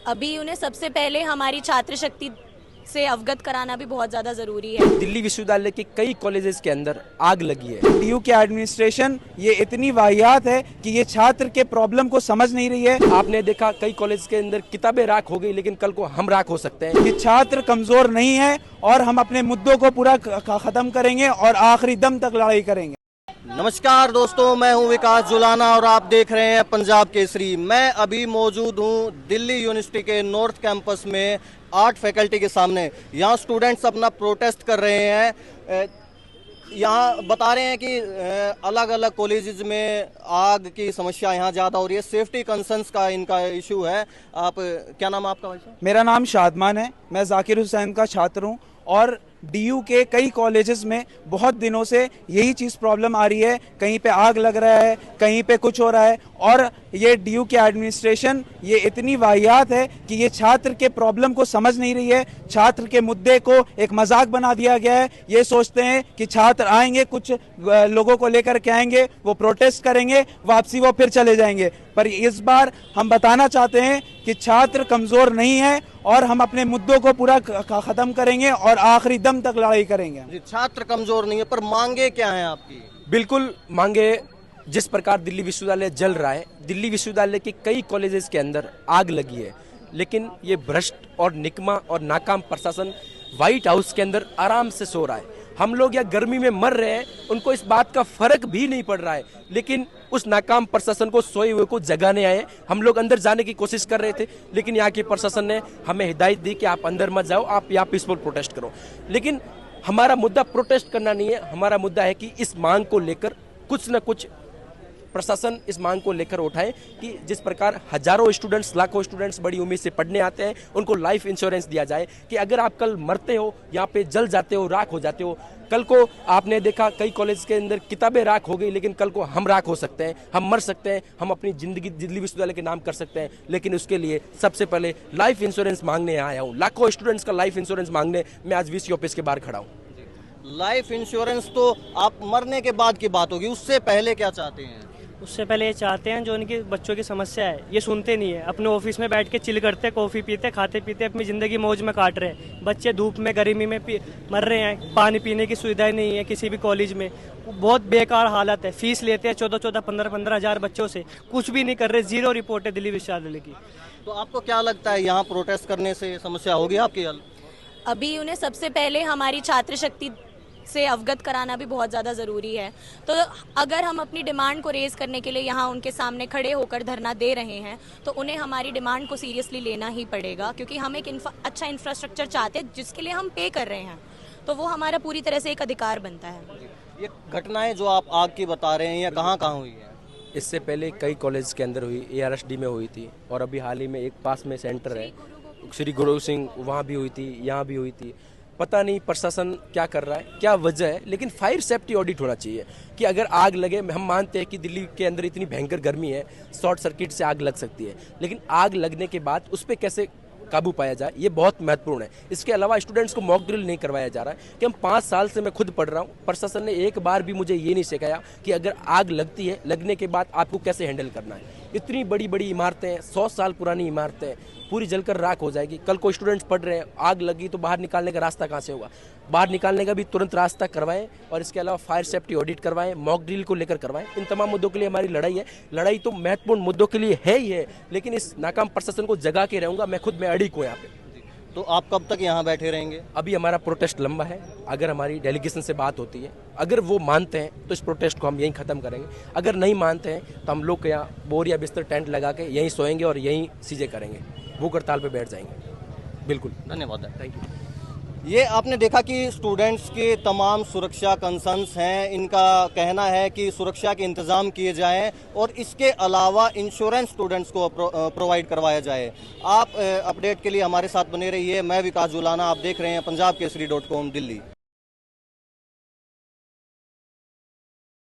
अभी उन्हें सबसे पहले हमारी छात्र शक्ति से अवगत कराना भी बहुत ज़्यादा ज़रूरी है। दिल्ली विश्वविद्यालय के कई कॉलेजेस के अंदर आग लगी है। डीयू के एडमिनिस्ट्रेशन ये इतनी वाहियात है कि ये छात्र के प्रॉब्लम को समझ नहीं रही है। आपने देखा कई कॉलेज के अंदर किताबें राख हो गई, लेकिन कल को हम राख हो सकते हैं। कि छात्र कमजोर नहीं है और हम अपने मुद्दों को पूरा खत्म करेंगे और आखिरी दम तक लड़ाई करेंगे। नमस्कार दोस्तों, मैं हूं विकास जुलाना और आप देख रहे हैं पंजाब केसरी। मैं अभी मौजूद हूं दिल्ली यूनिवर्सिटी के नॉर्थ कैंपस में आर्ट फैकल्टी के सामने। यहां स्टूडेंट्स अपना प्रोटेस्ट कर रहे हैं। यहाँ बता रहे हैं कि अलग अलग कॉलेजेस में आग की समस्या यहाँ ज़्यादा हो रही है। सेफ्टी कंसर्न्स का इनका इशू है। आप क्या नाम है आपका भाई साहब? मेरा नाम शादमान है, मैं जाकिर हुसैन का छात्र हूँ और डीयू के कई कॉलेजेस में बहुत दिनों से यही चीज़ प्रॉब्लम आ रही है। कहीं पे आग लग रहा है, कहीं पे कुछ हो रहा है और ये डीयू के एडमिनिस्ट्रेशन ये इतनी वाहियात है कि ये छात्र के प्रॉब्लम को समझ नहीं रही है। छात्र के मुद्दे को एक मजाक बना दिया गया है। ये सोचते हैं कि छात्र आएंगे, कुछ लोगों को लेकर के आएंगे, वो प्रोटेस्ट करेंगे, वापसी वो फिर चले जाएंगे। पर इस बार हम बताना चाहते हैं कि छात्र कमज़ोर नहीं है और हम अपने मुद्दों को पूरा ख़त्म करेंगे और आखिरी दम तक लड़ाई करेंगे। छात्र कमज़ोर नहीं है, पर मांगे क्या हैं आपकी? बिल्कुल मांगे। जिस प्रकार दिल्ली विश्वविद्यालय जल रहा है, दिल्ली विश्वविद्यालय के कई कॉलेजेस के अंदर आग लगी है, लेकिन ये भ्रष्ट और निकम्मा और नाकाम प्रशासन व्हाइट हाउस के अंदर आराम से सो रहा है। हम लोग यहाँ गर्मी में मर रहे हैं, उनको इस बात का फर्क भी नहीं पड़ रहा है, लेकिन उस नाकाम प्रशासन को सोए हुए को जगाने आए। हम लोग अंदर जाने की कोशिश कर रहे थे, लेकिन यहाँ के प्रशासन ने हमें हिदायत दी कि आप अंदर मत जाओ, आप यहाँ पीसफुल प्रोटेस्ट करो। लेकिन हमारा मुद्दा प्रोटेस्ट करना नहीं है, हमारा मुद्दा है कि इस मांग को लेकर कुछ न कुछ प्रशासन इस मांग को लेकर उठाए कि जिस प्रकार हजारों स्टूडेंट्स, लाखों स्टूडेंट्स बड़ी उम्मीद से पढ़ने आते हैं, उनको लाइफ इंश्योरेंस दिया जाए कि अगर आप कल मरते हो, यहाँ पे जल जाते हो, राख हो जाते हो, कल को आपने देखा कई कॉलेज के अंदर किताबें राख हो गई, लेकिन कल को हम राख हो सकते हैं, हम मर सकते हैं, हम अपनी जिंदगी दिल्ली विश्वविद्यालय के नाम कर सकते हैं। लेकिन उसके लिए सबसे पहले लाइफ इंश्योरेंस मांगने आया हूँ। लाखों स्टूडेंट्स का लाइफ इंश्योरेंस मांगने मैं आज वीसी ऑफिस के बाहर खड़ा हूँ। लाइफ इंश्योरेंस तो आप मरने के बाद की बात होगी, उससे पहले क्या चाहते हैं? उससे पहले ये चाहते हैं जो उनकी बच्चों की समस्या है ये सुनते नहीं है, अपने ऑफिस में बैठ के चिल करते, कॉफ़ी पीते, खाते पीते अपनी ज़िंदगी मौज में काट रहे हैं। बच्चे धूप में गर्मी में मर रहे हैं, पानी पीने की सुविधाएं नहीं है किसी भी कॉलेज में। बहुत बेकार हालत है। फीस लेते हैं 14-14, 15-15 हज़ार बच्चों से, कुछ भी नहीं कर रहे। जीरो रिपोर्ट है दिल्ली विश्वविद्यालय की। तो आपको क्या लगता है यहाँ प्रोटेस्ट करने से समस्या होगी आपकी हल? अभी उन्हें सबसे पहले हमारी छात्र शक्ति से अवगत कराना भी बहुत ज़्यादा ज़रूरी है। तो अगर हम अपनी डिमांड को रेज़ करने के लिए यहाँ उनके सामने खड़े होकर धरना दे रहे हैं, तो उन्हें हमारी डिमांड को सीरियसली लेना ही पड़ेगा, क्योंकि हम एक अच्छा इंफ्रास्ट्रक्चर चाहते हैं जिसके लिए हम पे कर रहे हैं, तो वो हमारा पूरी तरह से एक अधिकार बनता है। ये घटनाएं जो आप आग की बता रहे हैं, ये कहाँ कहाँ हुई है? इससे पहले कई कॉलेज के अंदर हुई, ARSD में हुई थी, और अभी हाल ही में एक पास में सेंटर है श्री गुरु सिंह, वहाँ भी हुई थी, यहाँ भी हुई थी। पता नहीं प्रशासन क्या कर रहा है, क्या वजह है, लेकिन फायर सेफ्टी ऑडिट होना चाहिए कि अगर आग लगे, हम मानते हैं कि दिल्ली के अंदर इतनी भयंकर गर्मी है, शॉर्ट सर्किट से आग लग सकती है, लेकिन आग लगने के बाद उस पर कैसे काबू पाया जाए, ये बहुत महत्वपूर्ण है। इसके अलावा स्टूडेंट्स को मॉक ड्रिल नहीं करवाया जा रहा है कि हम 5 साल से मैं खुद पढ़ रहा हूँ, प्रशासन ने एक बार भी मुझे ये नहीं सिखाया कि अगर आग लगती है, लगने के बाद आपको कैसे हैंडल करना है। इतनी बड़ी बड़ी इमारतें, 100 साल पुरानी इमारतें पूरी जलकर राख हो जाएगी। कल को स्टूडेंट्स पढ़ रहे हैं, आग लगी तो बाहर निकालने का रास्ता कहाँ से होगा? बाहर निकालने का भी तुरंत रास्ता करवाएं, और इसके अलावा फायर सेफ्टी ऑडिट करवाएं, मॉक ड्रिल को लेकर करवाएं। इन तमाम मुद्दों के लिए हमारी लड़ाई है। लड़ाई तो महत्वपूर्ण मुद्दों के लिए है ही है, लेकिन इस नाकाम प्रशासन को जगा के रहूंगा मैं खुद। मैं अड़िग हूँ यहाँ पे। तो आप कब तक यहाँ बैठे रहेंगे? अभी हमारा प्रोटेस्ट लंबा है। अगर हमारी डेलीगेशन से बात होती है, अगर वो मानते हैं तो इस प्रोटेस्ट को हम यहीं ख़त्म करेंगे। अगर नहीं मानते हैं तो हम लोग यहाँ बोर या बिस्तर टेंट लगा के यहीं सोएंगे और यहीं चीज़ें करेंगे, भूख हड़ताल पे बैठ जाएंगे। बिल्कुल, धन्यवाद। Thank you. ये आपने देखा कि स्टूडेंट्स के तमाम सुरक्षा कंसर्न्स हैं। इनका कहना है कि सुरक्षा के इंतज़ाम किए जाएं और इसके अलावा इंश्योरेंस स्टूडेंट्स को प्रोवाइड करवाया जाए। आप अपडेट के लिए हमारे साथ बने रहिए। मैं विकास जुलाना, आप देख रहे हैं पंजाब केसरी.com दिल्ली।